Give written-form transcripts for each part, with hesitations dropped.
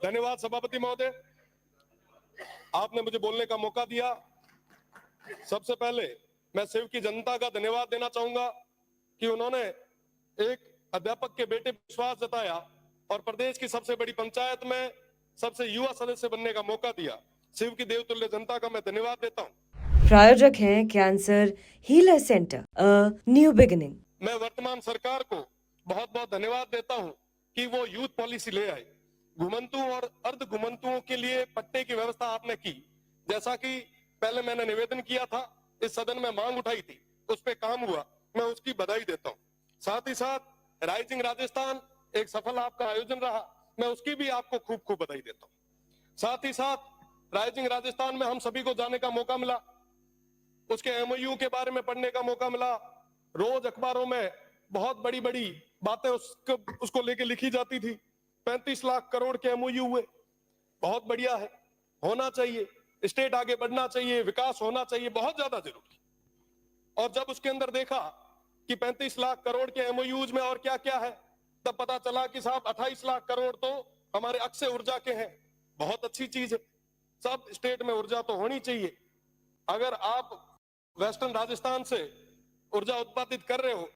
धन्यवाद सभापति महोदय, आपने मुझे बोलने का मौका दिया। सबसे पहले मैं सेव की जनता का धन्यवाद देना चाहूंगा कि उन्होंने एक अध्यापक के बेटे पर विश्वास जताया और प्रदेश की सबसे बड़ी पंचायत में सबसे युवा सदस्य बनने का मौका दिया। सेव की देवतुल्य जनता का मैं धन्यवाद देता हूँ। प्रायोजक हैं cancer healer centre, new beginning. मैं वर्तमान सरकार को बहुत बहुत धन्यवाद देता हूँ कि वो यूथ पॉलिसी ले आए। घुमंतुओं और अर्ध घुमंतुओं के लिए पट्टे की व्यवस्था आपने की, जैसा कि पहले मैंने निवेदन किया था, इस सदन में मांग उठाई थी, उस पे काम हुआ, मैं उसकी बधाई देता हूँ। साथ ही साथ राइजिंग राजस्थान एक सफल आपका आयोजन रहा, मैं उसकी भी आपको खूब खूब बधाई देता हूँ। साथ ही साथ राइजिंग राजस्थान में हम सभी को जाने का मौका मिला, उसके एमओयू के बारे में पढ़ने का मौका मिला। रोज अखबारों में बहुत बड़ी बड़ी बातें उसको लेके लिखी जाती थी। 35 लाख करोड़ के एमओयू हुए, बहुत बढ़िया है, होना चाहिए, स्टेट आगे बढ़ना चाहिए, विकास होना चाहिए, बहुत ज्यादा जरूरी। और जब उसके अंदर देखा कि 35 लाख करोड़ के एमओयूज में और क्या क्या है, तब पता चला कि साहब 28 लाख करोड़ तो हमारे अक्षय ऊर्जा के हैं। बहुत अच्छी चीज है, सब स्टेट में ऊर्जा तो होनी चाहिए। अगर आप वेस्टर्न राजस्थान से ऊर्जा उत्पादित कर रहे हो,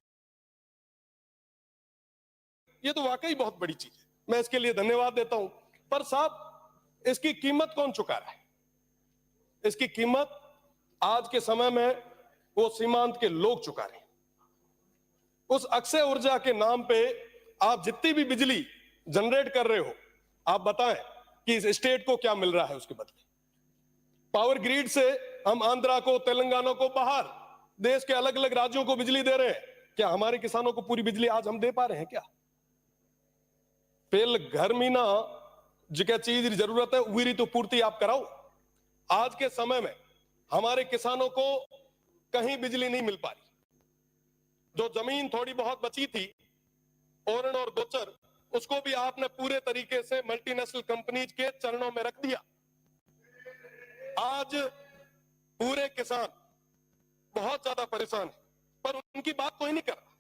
ये तो वाकई बहुत बड़ी चीज है, मैं इसके लिए धन्यवाद देता हूं। पर साहब, इसकी कीमत कौन चुका रहा है? इसकी कीमत आज के समय में वो सीमांत के लोग चुका रहे हैं। उस अक्षय ऊर्जा के नाम पे आप जितनी भी बिजली जनरेट कर रहे हो, आप बताएं कि इस स्टेट को क्या मिल रहा है उसके बदले। पावर ग्रिड से हम आंध्रा को, तेलंगाना को, बाहर देश के अलग अलग राज्यों को बिजली दे रहे हैं, क्या हमारे किसानों को पूरी बिजली आज हम दे पा रहे हैं क्या? पेल घर में ना जिका चीज जरूरत है उरी तो पूर्ति आप कराओ। आज के समय में हमारे किसानों को कहीं बिजली नहीं मिल पा रही। जो जमीन थोड़ी बहुत बची थी, ओरण और गोचर, उसको भी आपने पूरे तरीके से मल्टीनेशनल कंपनीज के चरणों में रख दिया। आज पूरे किसान बहुत ज्यादा परेशान है, पर उनकी बात कोई नहीं कर रहा।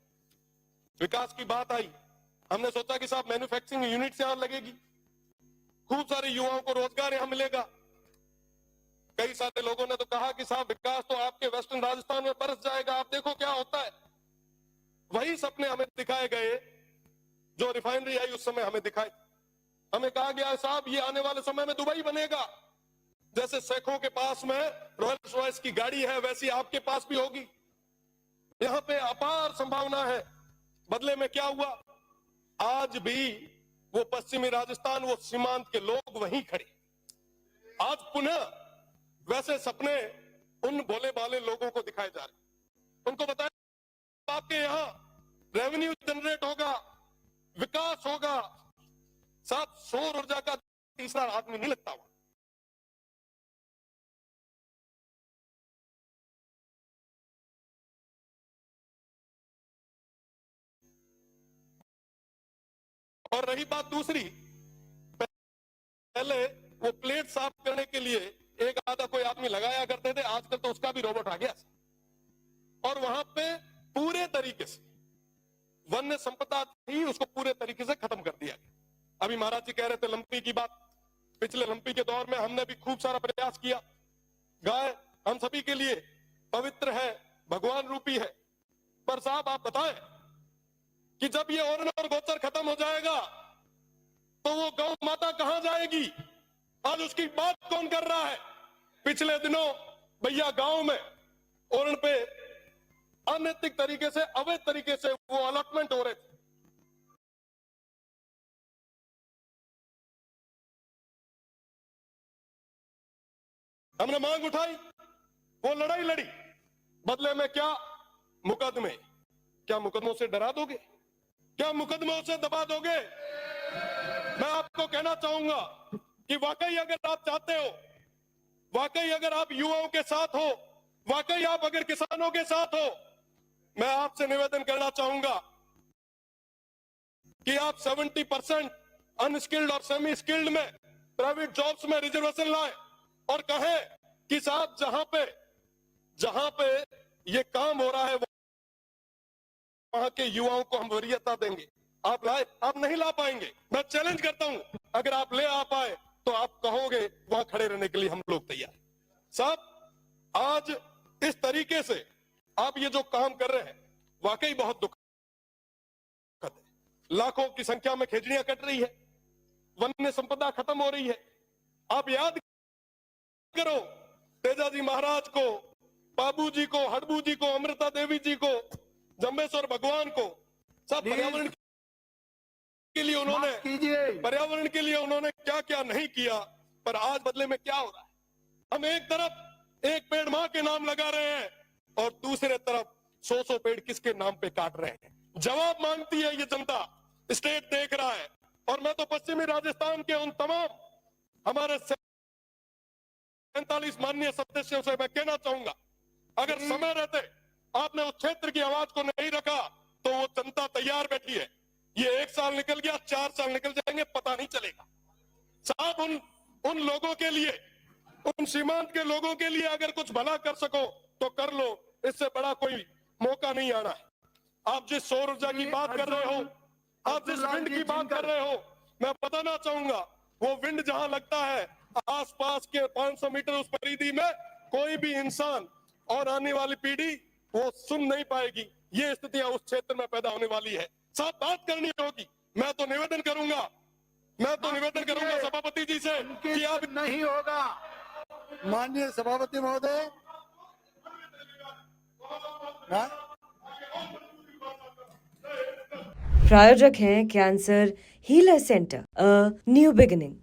विकास की बात आई, हमने सोचा कि साहब मैन्युफैक्चरिंग यूनिट यहां लगेगी, खूब सारे युवाओं को रोजगार यहां मिलेगा। कई सारे लोगों ने तो कहा कि साहब विकास तो आपके वेस्टर्न राजस्थान में बरस जाएगा, आप देखो क्या होता है। वही सपने हमें दिखाए गए जो रिफाइनरी आई उस समय हमें दिखाए। हमें कहा गया साहब ये आने वाले समय में दुबई बनेगा, जैसे शेखों के पास में रॉयल्स रॉयस की गाड़ी है वैसी आपके पास भी होगी। यहां पे अपार संभावना है। बदले में क्या हुआ? आज भी वो पश्चिमी राजस्थान, वो सीमांत के लोग वहीं खड़े। आज पुनः वैसे सपने उन भोले भाले लोगों को दिखाए जा रहे। उनको बताया आपके यहां रेवेन्यू जनरेट होगा, विकास होगा, साथ सौर ऊर्जा का तीसरा आदमी नहीं लगता हुआ। और रही बात दूसरी, पहले वो प्लेट साफ करने के लिए एक आधा कोई आदमी लगाया करते थे, आजकल तो उसका भी रोबोट आ गया। और वहां पे पूरे तरीके से वन्य संपदा थी, उसको पूरे तरीके से खत्म कर दिया गया। अभी महाराज जी कह रहे थे लंपी की बात, पिछले लंपी के दौर में हमने भी खूब सारा प्रयास किया। गाय हम सभी के लिए पवित्र है, भगवान रूपी है। पर साहब आप बताएं कि जब ये ओरण और गोचर खत्म हो जाएगा तो वो गौ माता कहां जाएगी? आज उसकी बात कौन कर रहा है? पिछले दिनों भैया गांव में ओरण पे अनैतिक तरीके से, अवैध तरीके से वो अलॉटमेंट हो रहे थे। हमने मांग उठाई, वो लड़ाई लड़ी, बदले में क्या? मुकदमे। क्या मुकदमों से डरा दोगे? क्या मुकदमों से दबा दोगे? मैं आपको कहना चाहूंगा कि वाकई अगर आप चाहते हो, वाकई अगर आप युवाओं के साथ हो, वाकई आप अगर किसानों के साथ हो, मैं आपसे निवेदन करना चाहूंगा कि आप 70% अनस्किल्ड और सेमी स्किल्ड में प्राइवेट जॉब्स में रिजर्वेशन लाएं और कहें कि साहब जहां पे ये काम हो रहा है वहां के युवाओं को हम वरीयता देंगे। आप लाए? आप नहीं ला पाएंगे। मैं चैलेंज करता हूं, अगर आप ले आ पाए तो आप कहोगे वहां खड़े रहने के लिए हम लोग तैयार हैं। साहब, आज इस तरीके से आप ये जो काम कर रहे हैं वाकई बहुत दुखद है। लाखों की संख्या में खेजड़ियां कट रही है, वन्य संपदा खत्म हो रही है। आप याद करो तेजाजी महाराज को, बाबू जी को, हड़बू जी को, अमृता देवी जी को, जम्बेश्वर भगवान को। सब पर्यावरण के लिए उन्होंने क्या क्या नहीं किया, पर आज बदले में क्या हो रहा है? हम एक तरफ एक पेड़ मां के नाम लगा रहे हैं और दूसरे तरफ 100 पेड़ किसके नाम पे काट रहे हैं। जवाब मांगती है ये जनता, स्टेट देख रहा है। और मैं तो पश्चिमी राजस्थान के उन तमाम हमारे 47 माननीय सदस्यों से मैं कहना चाहूंगा, अगर समय रहते आपने उस क्षेत्र की आवाज को नहीं रखा तो वो जनता तैयार बैठी है। ये 1 साल निकल गया, 4 साल निकल जाएंगे, पता नहीं चलेगा। साहब, उन लोगों के लिए, उन सीमांत के लोगों के लिए अगर कुछ भला कर सको तो कर लो, इससे बड़ा कोई मौका नहीं आना है। आप जिस सौर ऊर्जा की बात कर रहे हो, आप जिस विंड की बात कर रहे हो, मैं बताना चाहूंगा वो विंड जहां लगता है आसपास के 500 मीटर उस परिधि में कोई भी इंसान और आने वाली पीढ़ी वो सुन नहीं पाएगी। ये स्थितियां उस क्षेत्र में पैदा होने वाली है। साथ बात करनी होगी। मैं तो निवेदन करूंगा सभापति जी से कि आप नहीं होगा। माननीय सभापति महोदय, प्रायोजक हैं cancer healer centre, a new beginning.